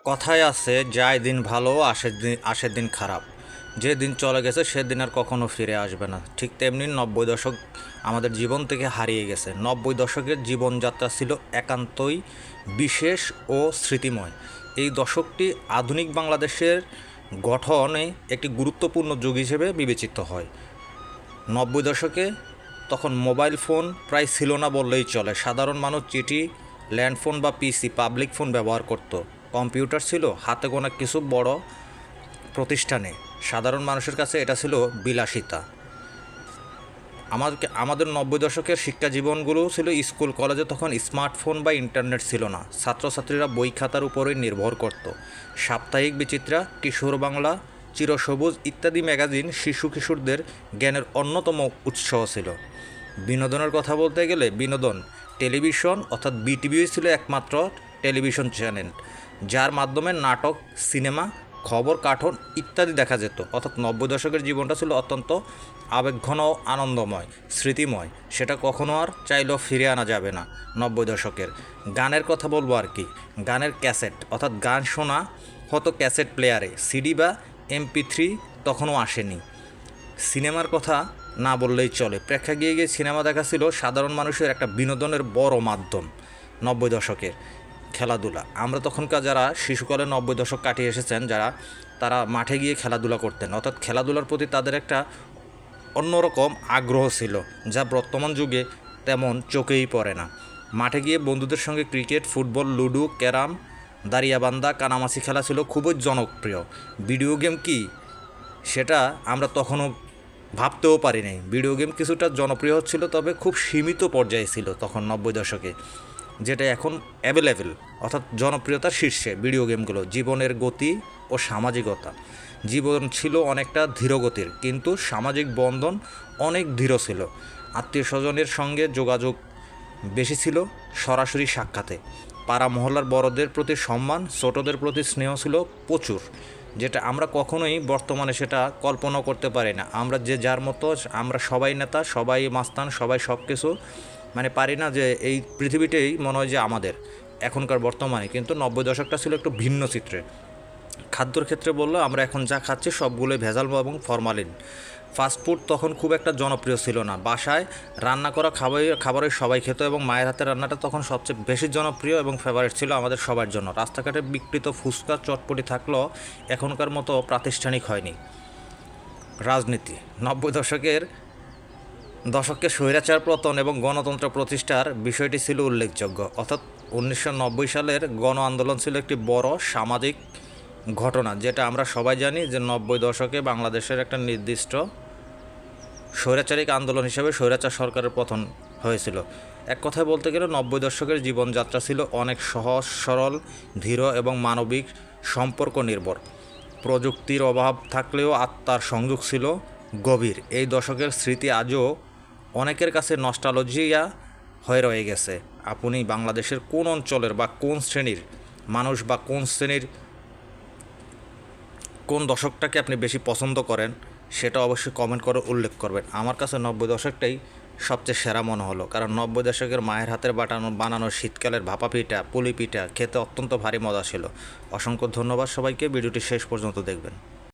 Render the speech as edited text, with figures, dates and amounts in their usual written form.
কথায় আছে যায় দিন ভালো আসে দিন খারাপ। যে দিন চলে গেছে সেদিন আর কখনো ফিরে আসবে না। ঠিক তেমনি 90 দশক আমাদের জীবন থেকে হারিয়ে গেছে। 90 দশকের জীবনযাত্রা ছিল একান্তই বিশেষ ও স্মৃতিময়। এই দশকটি আধুনিক বাংলাদেশের গঠনে একটি গুরুত্বপূর্ণ যুগ হিসেবে বিবেচিত হয়। 90 দশকে তখন মোবাইল ফোন প্রায় ছিল না বললেই চলে। সাধারণ মানুষ চিঠি, ল্যান্ডফোন বা পিসি, পাবলিক ফোন ব্যবহার করত। কম্পিউটার ছিল হাতে গোনা কিছু বড় প্রতিষ্ঠানে। সাধারণ মানুষের কাছে এটা ছিল বিলাসিতা। আমাদের 90 দশকের শিক্ষা জীবনগুলো ছিল স্কুল কলেজে তখন স্মার্টফোন বা ইন্টারনেট ছিল না। ছাত্রছাত্রীরা বই খাতার উপরেই নির্ভর করত। সাপ্তাহিক বিচিত্রা, কিশোর বাংলা, চিরসবুজ ইত্যাদি ম্যাগাজিন শিশু কিশোরদের জ্ঞানের অন্যতম উৎস ছিল। বিনোদনের কথা বলতে গেলে বিনোদন টেলিভিশন অর্থাৎ বিটিভি ছিল একমাত্র টেলিভিশন চ্যানেল, যার মাধ্যমে নাটক, সিনেমা, খবর, কার্টুন ইত্যাদি দেখা যেত। অর্থাৎ 90 দশকের জীবনটা ছিল অত্যন্ত আবেগঘন ও আনন্দময়, স্মৃতিময়। সেটা কখনো আর চাইলেও ফিরে আনা যাবে না। 90 দশকের গানের কথা বলবো আর কি। গানের ক্যাসেট অর্থাৎ গান শোনা হতো ক্যাসেট প্লেয়ারে, সিডি বা MP3 তখনও আসেনি। সিনেমার কথা না বললেই চলে। প্রেক্ষাগৃহে গিয়ে সিনেমা দেখা ছিল সাধারণ মানুষের একটা বিনোদনের বড় মাধ্যম। 90 দশকের খেলাধুলা, আমরা তখনকার যারা শিশুকালে 90 দশক কাটিয়ে এসেছেন যারা, তারা মাঠে গিয়ে খেলাধুলা করতেন। অর্থাৎ খেলাধুলার প্রতি তাদের একটা অন্যরকম আগ্রহ ছিল, যা বর্তমান যুগে তেমন চোখেই পড়ে না। মাঠে গিয়ে বন্ধুদের সঙ্গে ক্রিকেট, ফুটবল, লুডো, ক্যারাম, দাঁড়িয়াবান্ধা, কানামাছি খেলা ছিল খুবই জনপ্রিয়। ভিডিও গেম কি, সেটা আমরা তখনও ভাবতেও পারি নাই। ভিডিও গেম কিছুটা জনপ্রিয় হচ্ছিল, তবে খুব সীমিত পর্যায়ে ছিল তখন 90 দশকে, যেটা এখন অ্যাভেলেবেল। অর্থাৎ জনপ্রিয়তার শীর্ষে ভিডিও গেমগুলো। জীবনের গতি ও সামাজিকতা, জীবন ছিল অনেকটা ধীরগতির, কিন্তু সামাজিক বন্ধন অনেক দৃঢ় ছিল। আত্মীয় স্বজনের সঙ্গে যোগাযোগ বেশি ছিল সরাসরি সাক্ষাতে। পাড়া মহল্লার বড়দের প্রতি সম্মান, ছোটদের প্রতি স্নেহ ছিল প্রচুর, যেটা আমরা কখনোই বর্তমানে সেটা কল্পনা করতে পারি না। আমরা যে যার মতো, আমরা সবাই নেতা, সবাই মাস্তান, সবাই সব কিছু, মানে পারি না যে এই পৃথিবীটাই মনে হয় যে আমাদের এখনকার বর্তমানে। কিন্তু 90 দশকটা ছিল একটু ভিন্ন চিত্রে। খাদ্যর ক্ষেত্রে বললো, আমরা এখন যা খাচ্ছি সবগুলোই ভেজাল এবং ফরমালিন। ফাস্টফুড তখন খুব একটা জনপ্রিয় ছিল না। বাসায় রান্না করা খাবারই সবাই খেত, এবং মায়ের হাতের রান্নাটা তখন সবচেয়ে বেশি জনপ্রিয় এবং ফেভারিট ছিল আমাদের সবার জন্য। রাস্তাঘাটে বিক্রিত ফুচকা, চটপটি থাকলেও এখনকার মতো প্রাতিষ্ঠানিক হয়নি। রাজনীতি 90 দশকে স্বৈরাচার পতন এবং গণতন্ত্র প্রতিষ্ঠার বিষয়টি ছিল উল্লেখযোগ্য। অর্থাৎ 1990 সালের গণ আন্দোলন ছিল একটি বড় সামাজিক ঘটনা, যেটা আমরা সবাই জানি যে 90 দশকে বাংলাদেশের একটা নির্দিষ্ট স্বৈরাচারিক আন্দোলন হিসেবে স্বৈরাচার সরকারের পতন হয়েছিল। এক কথায় বলতে গেলে 90 দশকের জীবনযাত্রা ছিল অনেক সহজ সরল, ধীর এবং মানবিক সম্পর্ক নির্ভর। প্রযুক্তির অভাব থাকলেও আত্মার সংযোগ ছিল গভীর। এই দশকের স্মৃতি আজও অনেকের কাছে নস্টালজিয়া হয়ে রয়ে গেছে। আপনি বাংলাদেশের কোন অঞ্চলের বা কোন শ্রেণীর মানুষ বা কোন দশকটাকে আপনি বেশি পছন্দ করেন, সেটা অবশ্যই কমেন্ট করে উল্লেখ করবেন। আমার কাছে 90 দশকটাই সবচেয়ে সেরা মনে হলো, কারণ 90 দশকের মায়ের হাতের বানানো শীতকালের ভাপা পিঠা, পুলি পিঠা খেতে অত্যন্ত ভারী মজা ছিল। অসংখ্য ধন্যবাদ সবাইকে, ভিডিওটি শেষ পর্যন্ত দেখবেন।